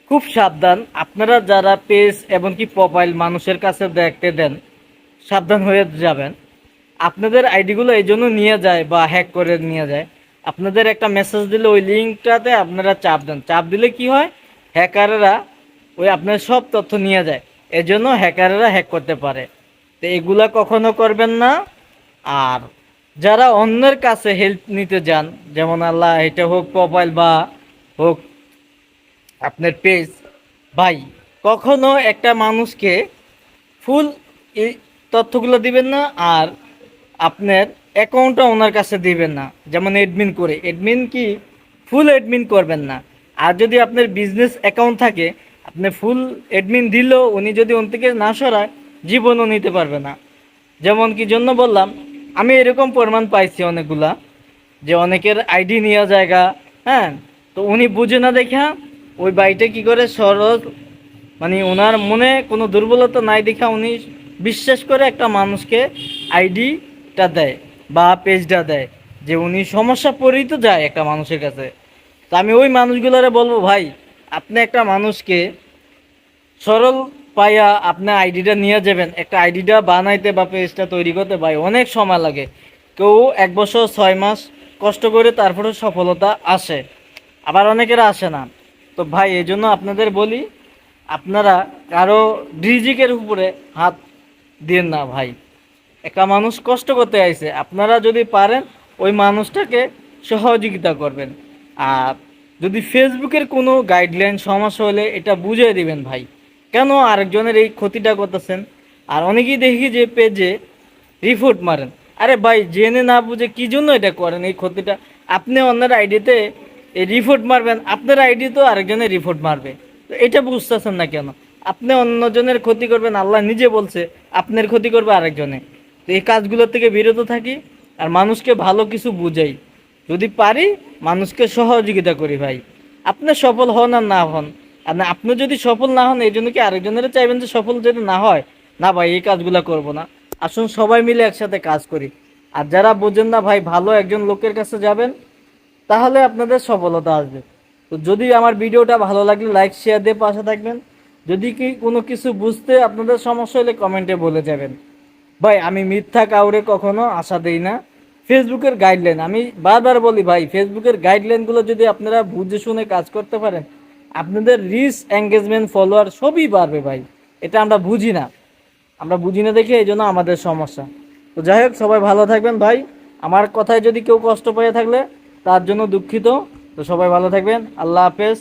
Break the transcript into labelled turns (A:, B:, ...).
A: খুব সাবধান। আপনারা যারা পেজ এমনকি প্রোফাইল মানুষের কাছে দেখতে দেন, সাবধান হয়ে যাবেন। আপনাদের আইডিগুলো এই জন্য নিয়ে যায় বা হ্যাক করে নিয়ে যায়। আপনাদের একটা মেসেজ দিলে ওই লিঙ্কটাতে আপনারা চাপ দেন, চাপ দিলে কি হয়, হ্যাকাররা ওই আপনার সব তথ্য নিয়ে যায়। এজন্য হ্যাকাররা হ্যাক করতে পারে। তো এগুলা কখনো করবেন না। আর যারা অন্যের কাছে হেল্প নিতে যান, যেমন আল্লাহ এটা হোক প্রোফাইল বা হোক আপনার পেজ, ভাই কখনো একটা মানুষকে ফুল এই তথ্যগুলো দিবেন না। আর আপনার অ্যাকাউন্টটা ওনার কাছে দিবেন না, যেমন এডমিন করে। এডমিন কি ফুল এডমিন করবেন না। আর যদি আপনার বিজনেস অ্যাকাউন্ট থাকে, আপনি ফুল এডমিন দিলেও উনি যদি ওন থেকে না সরায়, জীবনও নিতে পারবে না। যেমন কি জন্য বললাম, আমি এরকম প্রমাণ পাইছি অনেকগুলা, যে অনেকের আইডি নেওয়া জায়গা, হ্যাঁ। তো উনি বুঝে না দেখা ওই বাইটা কি করে সরল, মানে ওনার মনে কোনো দুর্বলতা নাই দেখা উনি বিশ্বাস করে একটা মানুষকে আইডিটা দেয় বা পেজটা দেয়, যে উনি সমস্যা পড়েই তো যায় একটা মানুষের কাছে। তো আমি ওই মানুষগুলোরে বলবো, ভাই আপনি একটা মানুষকে সরল পাইয়া আপনি আইডিটা নিয়ে যাবেন। একটা আইডিটা বানাইতে বা পেজটা তৈরি করতে ভাই অনেক সময় লাগে। কেউ 1 বছর 6 মাস কষ্ট করে তারপরে সফলতা আসে, আবার অনেকের আসে না। তো ভাই এই জন্য আপনাদের বলি, আপনারা কারো রিজিকের উপরে হাত দিন না ভাই। একটা মানুষ কষ্ট করতে আইছে, আপনারা যদি পারেন ওই মানুষটাকে সহযোগিতা করবেন। আর যদি ফেসবুকের কোনো গাইডলাইন সমস্যা হলে এটা বুঝিয়ে দিবেন ভাই, কেন আরেকজনের এই ক্ষতিটা করতেছেন। আর অনেকেই দেখি যে পেজে রিপোর্ট মারেন। আরে ভাই জেনে না বুঝে কি জন্য এটা করেন এই ক্ষতিটা? আপনি অন্যের আইডিতে এই রিপোর্ট মারবেন, আপনার আইডি তো আরেকজনের রিপোর্ট মারবে। তো এটা বুঝতেছেন না কেন? আপনি অন্যজনের ক্ষতি করবেন, আল্লাহ নিজে বলছে আপনার ক্ষতি করবে আরেকজনে। তো এই কাজগুলোর থেকে বিরত থাকি আর মানুষকে ভালো কিছু বুঝাই। যদি পারি মানুষকে সহযোগিতা করি ভাই। আপনি সফল হন আর না হন, আর আপনি যদি সফল না হন এই জন্য কি আরেকজনেরও চাইবেন যে সফল যদি না হয়? না ভাই, এই কাজগুলো করব না। আসুন সবাই মিলে একসাথে কাজ করি। আর যারা বোঝেন না ভাই, ভালো একজন লোকের কাছে যাবেন, তাহলে আপনাদের সফলতা আসবে। তো যদি আমার ভিডিওটা ভালো লাগলে লাইক শেয়ার দিয়ে পাশে থাকবেন। যদি কি কোনো কিছু বুঝতে আপনাদের সমস্যা হলে কমেন্টে বলে যাবেন। ভাই আমি মিথ্যা কাউরে কখনো আশা দেই না। ফেসবুকের গাইডলাইন আমি বারবার বলি ভাই, ফেসবুকের গাইডলাইনগুলো যদি আপনারা বুঝে শুনে কাজ করতে পারেন, আপনাদের রিচ, এঙ্গেজমেন্ট, ফলোয়ার সবই বাড়বে ভাই। এটা আমরা বুঝি না, আমরা বুঝি না দেখে এই জন্য আমাদের সমস্যা। তো যাই হোক, সবাই ভালো থাকবেন ভাই। আমার কথায় যদি কেউ কষ্ট পেয়ে থাকলে তার জন্য দুঃখিত। তো সবাই ভালো থাকবেন, আল্লাহ হাফেজ।